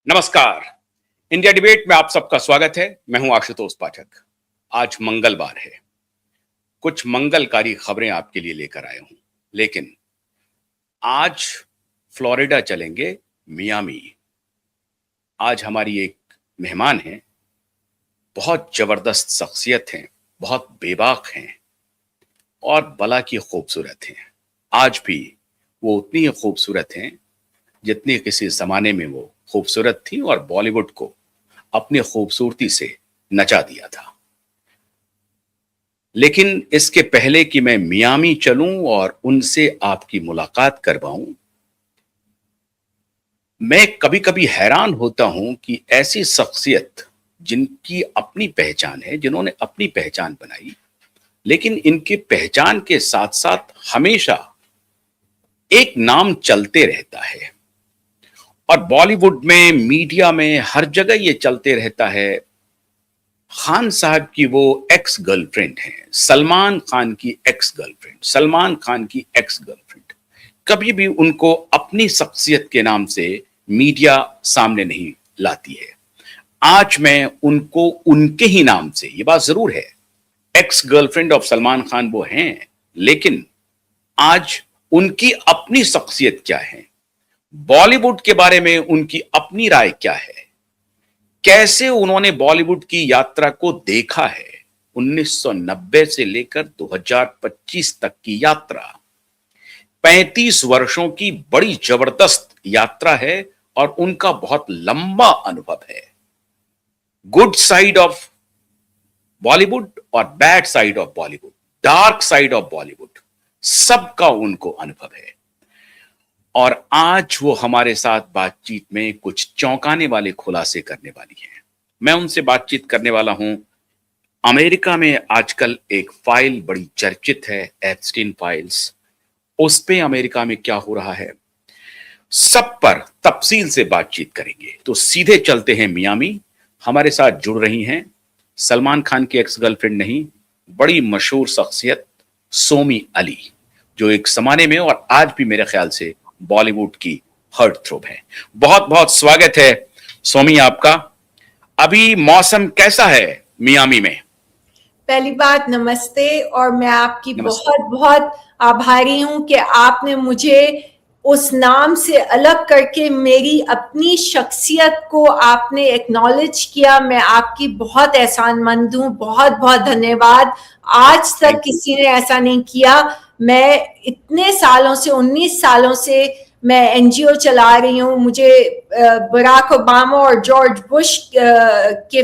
नमस्कार। India debate में आप सबका स्वागत है। मैं हूं आशुतोष पाठक। आज मंगलवार है। कुछ मंगलकारी खबरें आपके लिए लेकर आया हूं, लेकिन आज फ्लोरिडा चलेंगे, मियामी। आज हमारी एक मेहमान है, बहुत जबरदस्त शख्सियत हैं, बहुत बेबाक हैं और बला की खूबसूरत हैं। आज भी वो उतनी ही खूबसूरत हैं जितनी किसी जमाने में वो खूबसूरत थी और बॉलीवुड को अपनी खूबसूरती से नचा दिया था। लेकिन इसके पहले कि मैं मियामी चलूं और उनसे आपकी मुलाकात करवाऊं, मैं कभी कभी हैरान होता हूं कि ऐसी शख्सियत जिनकी अपनी पहचान है, जिन्होंने अपनी पहचान बनाई, लेकिन इनकी पहचान के साथ साथ हमेशा एक नाम चलते रहता है और बॉलीवुड में, मीडिया में, हर जगह ये चलते रहता है। खान साहब की वो एक्स गर्लफ्रेंड है, सलमान खान की एक्स गर्लफ्रेंड, सलमान खान की एक्स गर्लफ्रेंड। कभी भी उनको अपनी शख्सियत के नाम से मीडिया सामने नहीं लाती है। आज मैं उनको उनके ही नाम से, ये बात जरूर है, ex girlfriend of Salman Khan वो हैं, लेकिन आज उनकी अपनी शख्सियत क्या है, बॉलीवुड के बारे में उनकी अपनी राय क्या है, कैसे उन्होंने बॉलीवुड की यात्रा को देखा है, 1990 से लेकर 2025 तक की यात्रा, 35 वर्षों की बड़ी जबरदस्त यात्रा है और उनका बहुत लंबा अनुभव है। गुड साइड ऑफ बॉलीवुड और bad side of Bollywood, dark side of Bollywood, सबका उनको अनुभव है। और आज वो हमारे साथ बातचीत में कुछ चौंकाने वाले खुलासे करने वाली हैं। मैं उनसे बातचीत करने वाला हूं। अमेरिका में आजकल एक फाइल बड़ी चर्चित है, एप्स्टीन फाइल्स। उस पे अमेरिका में क्या हो रहा है, सब पर तफसील से बातचीत करेंगे। तो सीधे चलते हैं मियामी। हमारे साथ जुड़ रही हैं सलमान खान की एक्स गर्लफ्रेंड नहीं, बड़ी मशहूर शख्सियत सोमी अली, जो एक जमाने में और आज भी मेरे ख्याल से बॉलीवुड की हर्ट थ्रोब है। बहुत बहुत स्वागत है सोमी आपका। अभी मौसम कैसा है मियामी में? पहली बात नमस्ते, और मैं आपकी नमस्ते। बहुत बहुत आभारी हूं कि आपने मुझे उस नाम से अलग करके मेरी अपनी शख्सियत को आपने एक्नॉलेज किया। मैं आपकी बहुत एहसानमंद हूं, बहुत बहुत धन्यवाद। आज तक किसी ने ऐसा नहीं किया। मैं इतने सालों से, 19 सालों से मैं एनजीओ चला रही हूँ। मुझे बराक ओबामा और जॉर्ज बुश के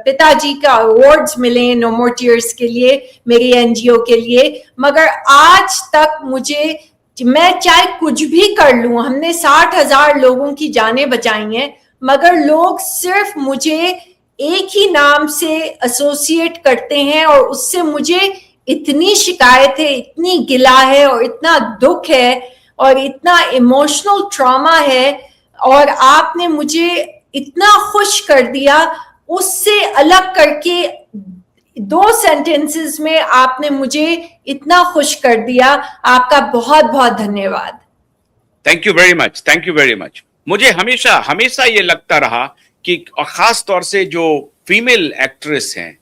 पिताजी का अवार्ड्स मिले नो मोर टीयर्स के लिए, मेरी एनजीओ के लिए। मगर आज तक मुझे, मैं चाहे कुछ भी कर लूं, हमने 60,000 लोगों की जानें बचाई हैं, मगर लोग सिर्फ मुझे एक ही नाम से एसोसिएट करते हैं और उससे मुझे इतनी शिकायत है, इतनी गिला है और इतना दुख है और इतना इमोशनल ट्रॉमा है। और आपने मुझे इतना खुश कर दिया, उससे अलग करके 2 सेंटेंसेस में आपने मुझे इतना खुश कर दिया। आपका बहुत बहुत धन्यवाद। Thank you very much, thank you very much. मुझे हमेशा हमेशा ये लगता रहा कि, और खास तौर से जो फीमेल एक्ट्रेस हैं,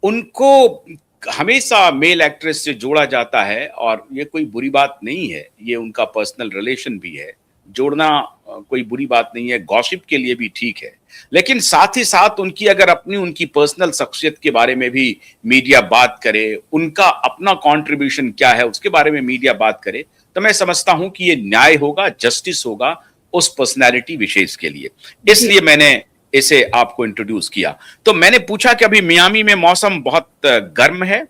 उनको हमेशा मेल एक्ट्रेस से जोड़ा जाता है और ये कोई बुरी बात नहीं है, ये उनका पर्सनल रिलेशन भी है, जोड़ना कोई बुरी बात नहीं है, गॉसिप के लिए भी ठीक है। लेकिन साथ ही साथ उनकी अगर अपनी उनकी पर्सनल शख्सियत के बारे में भी मीडिया बात करे, उनका अपना कंट्रीब्यूशन क्या है उसके बारे में मीडिया बात करे, तो मैं समझता हूं कि ये न्याय होगा, जस्टिस होगा उस पर्सनैलिटी विशेष के लिए। इसलिए मैंने इसे आपको इंट्रोड्यूस किया। तो मैंने पूछा कि अभी मियामी में मौसम बहुत गर्म है,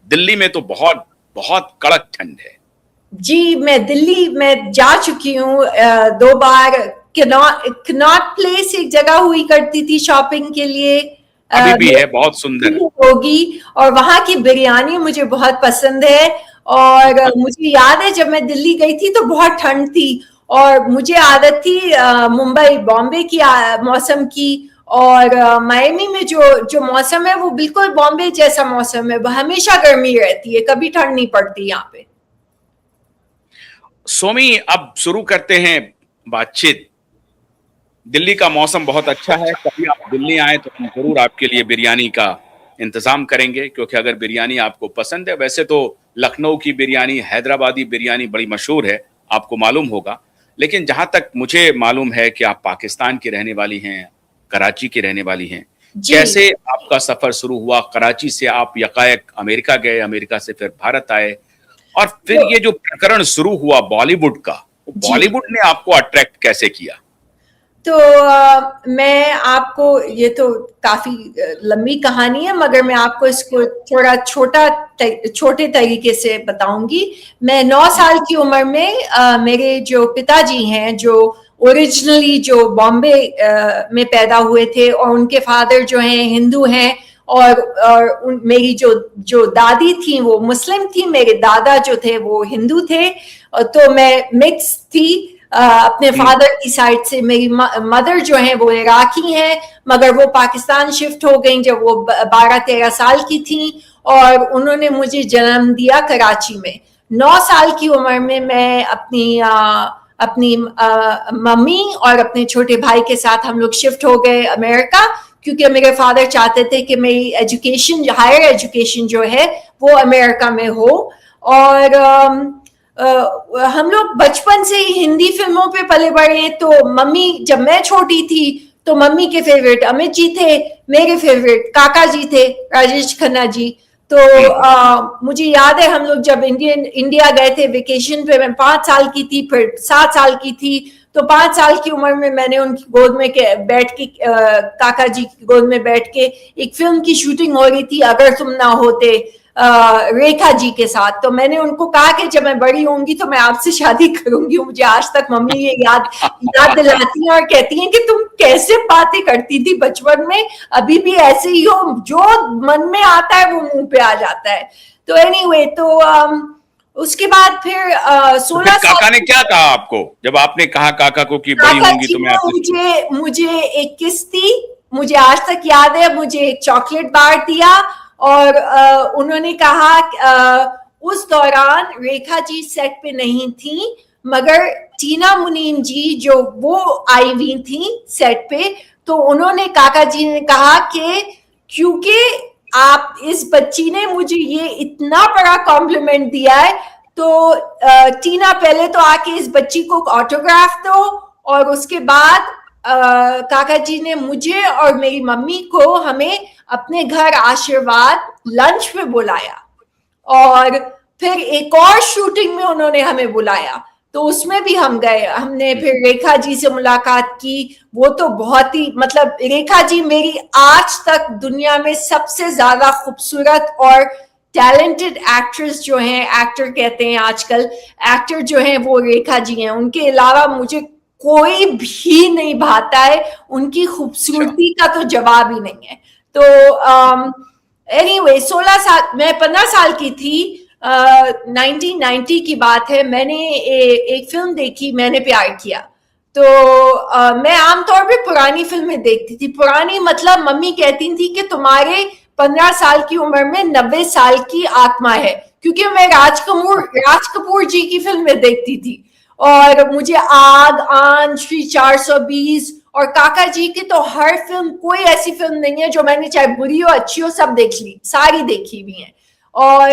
दिल्ली में तो बहुत बहुत कड़क ठंड है। जी, मैं दिल्ली में जा चुकी हूँ 2 बार। कनॉट प्लेस एक जगह हुई करती थी शॉपिंग के लिए, अभी भी है, बहुत सुंदर होगी, और वहां की बिरयानी मुझे बहुत पसंद है। और मुझे याद है जब मैं दिल्ली गई थी तो बहुत ठंड थी और मुझे आदत थी मुंबई बॉम्बे की मौसम की। और मायमी में जो जो मौसम है वो बिल्कुल बॉम्बे जैसा मौसम है, हमेशा गर्मी रहती है, कभी ठंड नहीं पड़ती यहाँ पे। सोमी, अब शुरू करते हैं बातचीत। दिल्ली का मौसम बहुत अच्छा है, कभी आप दिल्ली आए तो हम जरूर आपके लिए बिरयानी का इंतजाम करेंगे, क्योंकि अगर बिरयानी आपको पसंद है, वैसे तो लखनऊ की बिरयानी, हैदराबादी बिरयानी बड़ी मशहूर है, आपको मालूम होगा। लेकिन जहां तक मुझे मालूम है कि आप पाकिस्तान की रहने वाली हैं, कराची की रहने वाली हैं, जी। कैसे आपका सफर शुरू हुआ? कराची से आप यकायक अमेरिका गए, अमेरिका से फिर भारत आए, और फिर तो ये जो प्रकरण शुरू हुआ बॉलीवुड का, जी, बॉलीवुड ने आपको अट्रैक्ट कैसे किया? तो मैं आपको, ये तो काफी लंबी कहानी है, मगर मैं आपको इसको थोड़ा छोटे तरीके से बताऊंगी। मैं 9 जी। साल की उम्र में मेरे जो पिताजी हैं, जो ओरिजिनली जो बॉम्बे में पैदा हुए थे, और उनके फादर जो हैं हिंदू हैं, और मेरी जो दादी थी वो मुस्लिम थी, मेरे दादा जो थे वो हिंदू थे। तो मैं मिक्स थी। अपने हम्म। फादर की साइड से मेरी मदर जो है वो इराकी हैं, मगर वो पाकिस्तान शिफ्ट हो गई जब वो 12-13 साल की थी, और उन्होंने मुझे जन्म दिया कराची में। 9 साल की उम्र में मैं अपनी मम्मी और अपने छोटे भाई के साथ हम लोग शिफ्ट हो गए अमेरिका, क्योंकि मेरे फादर चाहते थे कि मेरी एजुकेशन, हायर एजुकेशन जो है वो अमेरिका में हो। और हम लोग बचपन से ही हिंदी फिल्मों पे पले बढ़े। तो मम्मी, जब मैं छोटी थी तो मम्मी के फेवरेट अमित जी थे, मेरे फेवरेट काका जी थे, राजेश खन्ना जी। तो मुझे याद है हम लोग जब इंडिया गए थे वेकेशन पे, मैं 5 साल की थी, फिर 7 साल की थी। तो 5 साल की उम्र में मैंने उनकी गोद में बैठ के, काका जी की गोद में बैठ के, एक फिल्म की शूटिंग हो रही थी, अगर तुम ना होते, रेखा जी के साथ। तो मैंने उनको कहा कि जब मैं बड़ी होंगी तो मैं आपसे शादी करूंगी। मुझे आज तक मम्मी ये याद दिलाती हैं और कहती हैं कि तुम कैसे बातें करती थी बचपन में, अभी भी ऐसे ही हो, जो मन में आता है वो मुंह पे आ जाता है। तो एनीवे, तो उसके बाद फिर तो फिर 16 साल, काका ने क्या कहा आपको जब आपने कहा काका को कि बड़ी काका होंगी जी तो मैं ने आपसे? मुझे एक किस थी, मुझे आज तक याद है, मुझे एक चॉकलेट बार दिया। और उन्होंने कहा, उस दौरान रेखा जी सेट पे नहीं थी, मगर टीना मुनीम जी जो वो आई हुई थी सेट पे। तो उन्होंने, काका जी ने कहा कि क्योंकि आप, इस बच्ची ने मुझे ये इतना बड़ा कॉम्प्लीमेंट दिया है, तो टीना पहले तो आके इस बच्ची को ऑटोग्राफ दो। और उसके बाद काका जी ने मुझे और मेरी मम्मी को, हमें अपने घर आशीर्वाद लंच पे बुलाया। और फिर एक और शूटिंग में उन्होंने हमें बुलाया, तो उसमें भी हम गए। हमने फिर रेखा जी से मुलाकात की। वो तो बहुत ही, मतलब रेखा जी मेरी आज तक दुनिया में सबसे ज्यादा खूबसूरत और टैलेंटेड एक्ट्रेस जो हैं, एक्टर कहते हैं आजकल, एक्टर जो हैं वो रेखा जी हैं। उनके अलावा मुझे कोई भी नहीं भाता है, उनकी अच्छा। खूबसूरती का तो जवाब ही नहीं है। तो एनीवे, 16 साल, मैं 15 साल की थी, 1990 की बात है। मैंने एक फिल्म देखी, मैंने प्यार किया। तो मैं आमतौर पे पुरानी फिल्में देखती थी। पुरानी मतलब मम्मी कहती थी कि तुम्हारे 15 साल की उम्र में 90 साल की आत्मा है, क्योंकि मैं राज कपूर जी की फिल्में देखती थी। और मुझे आग, आन, श्री 420 और काका जी की तो हर फिल्म, कोई ऐसी फिल्म नहीं है जो मैंने, चाहे बुरी हो अच्छी हो, सब देख ली, सारी देखी हुई है। और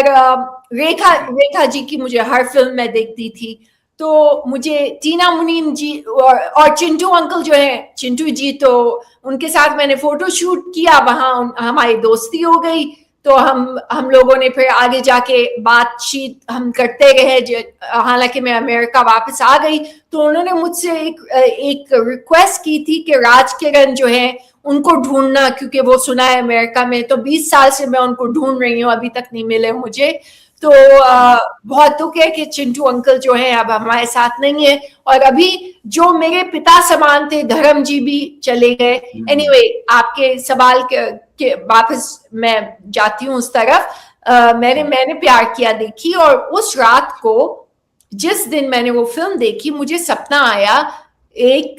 रेखा जी की मुझे हर फिल्म में देखती थी। तो मुझे टीना मुनीम जी और चिंटू अंकल जो है, चिंटू जी, तो उनके साथ मैंने फोटो शूट किया, वहां हमारी दोस्ती हो गई। तो हम लोगों ने फिर आगे जाके बातचीत हम करते रहे। हालांकि मैं अमेरिका वापस आ गई, तो उन्होंने मुझसे एक रिक्वेस्ट की थी कि राज किरण जो है उनको ढूंढना, क्योंकि वो सुना है अमेरिका में। तो 20 साल से मैं उनको ढूंढ रही हूँ, अभी तक नहीं मिले मुझे। तो बहुत दुख है कि चिंटू अंकल जो है अब हमारे साथ नहीं है। और अभी जो मेरे पिता समान थे, धर्म जी भी चले गए। एनीवे, आपके सवाल के वापस मैं जाती हूँ उस तरफ। मैंने प्यार किया देखी, और उस रात को, जिस दिन मैंने वो फिल्म देखी, मुझे सपना आया एक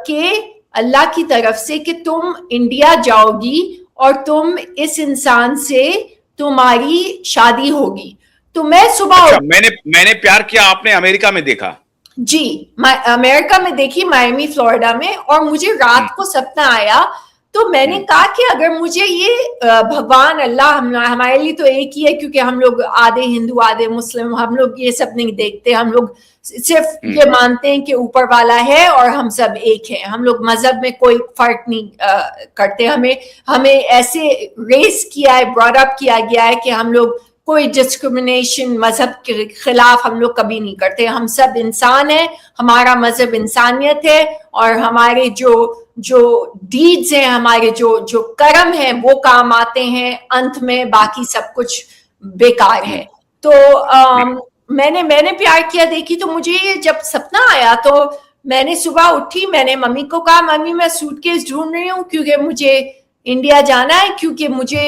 के अल्लाह की तरफ से कि तुम इंडिया जाओगी और तुम इस इंसान से तुम्हारी शादी होगी। तो मैं सुबह अच्छा, मैंने मैंने प्यार किया आपने अमेरिका में देखा? जी, अमेरिका में देखी, मायमी फ्लोरिडा में, और मुझे रात को सपना आया, तो मैंने कहा कि अगर मुझे ये भगवान अल्लाह हमारे लिए तो एक ही है, क्योंकि हम लोग आधे हिंदू आधे मुस्लिम, हम लोग ये सब नहीं देखते, हम लोग सिर्फ ये मानते हैं कि ऊपर वाला है और हम सब एक हैं, हम लोग मजहब में कोई फर्क नहीं करते, हमें ऐसे रेस किया है, ब्रॉट अप किया गया है कि हम लोग कोई डिस्क्रिमिनेशन मजहब के खिलाफ हम लोग कभी नहीं करते, हम सब इंसान हैं, हमारा मजहब इंसानियत है, और हमारे जो जो डीड्स हैं, हमारे जो जो कर्म हैं, वो काम आते हैं, अंत में बाकी सब कुछ बेकार है। तो मैंने प्यार किया देखी, तो मुझे जब सपना आया तो मैंने सुबह उठी, मैंने मम्मी को कहा, मम्मी मैं सूटकेस ढूंढ रही हूँ क्योंकि मुझे इंडिया जाना है, क्योंकि मुझे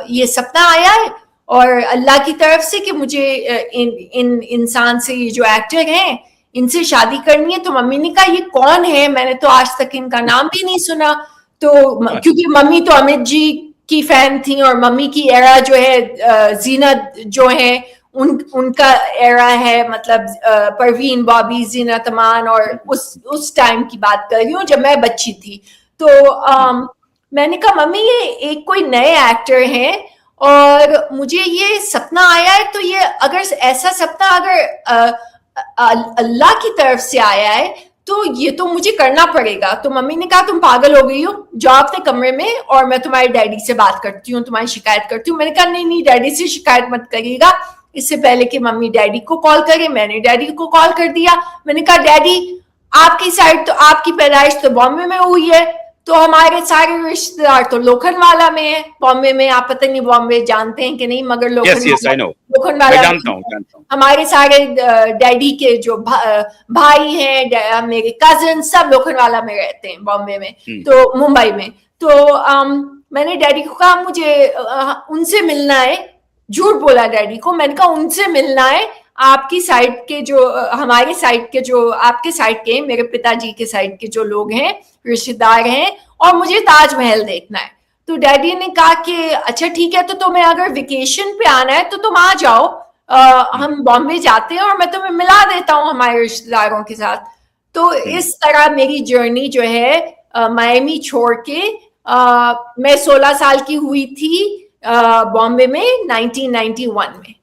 ये सपना आया है और अल्लाह की तरफ से कि मुझे इन इंसान से, ये जो एक्टर हैं, इनसे शादी करनी है। तो मम्मी ने कहा ये कौन है, मैंने तो आज तक इनका नाम भी नहीं सुना। तो क्योंकि मम्मी तो अमित जी की फैन थी, और मम्मी की एरा जो है, जीनत जो है उनका एरा है, मतलब परवीन, बॉबी, जीनत अमान, और उस टाइम की बात कर रही हूँ जब मैं बच्ची थी। तो मैंने कहा मम्मी ये एक कोई नए एक्टर हैं और मुझे ये सपना आया है, तो ये अगर ऐसा सपना अगर अल्लाह की तरफ से आया है तो ये तो मुझे करना पड़ेगा। तो मम्मी ने कहा तुम पागल हो गई हो, जाओ अपने कमरे में और मैं तुम्हारे डैडी से बात करती हूँ, तुम्हारी शिकायत करती हूँ। मैंने कहा नहीं नहीं, डैडी से शिकायत मत करिएगा, इससे पहले कि मम्मी डैडी को कॉल करे मैंने डैडी को कॉल कर दिया। मैंने कहा डैडी आपकी साइड तो, आपकी पैदाइश तो बॉम्बे में हुई है, तो हमारे सारे रिश्तेदार तो लोखंडवाला में है। बॉम्बे में, आप पता नहीं बॉम्बे जानते हैं कि नहीं, मगर लोखंडवाला हमारे सारे डैडी के जो भाई हैं, मेरे कजिन, सब लोखंडवाला में रहते हैं, बॉम्बे में, तो मुंबई में। तो मैंने डैडी को कहा मुझे उनसे मिलना है, झूठ बोला डैडी को, मैंने कहा उनसे मिलना है, आपकी साइड के जो, हमारे साइड के जो, आपके साइड के, मेरे पिताजी के साइड के जो लोग हैं, रिश्तेदार हैं, और मुझे ताजमहल देखना है। तो डैडी ने कहा कि अच्छा ठीक है, तो तुम्हें अगर वेकेशन पे आना है तो तुम आ जाओ, हम बॉम्बे जाते हैं और मैं तुम्हें मिला देता हूँ हमारे रिश्तेदारों के साथ। तो इस तरह मेरी जर्नी जो है मायमी छोड़ के, मैं 16 साल की हुई थी बॉम्बे में 1991 में।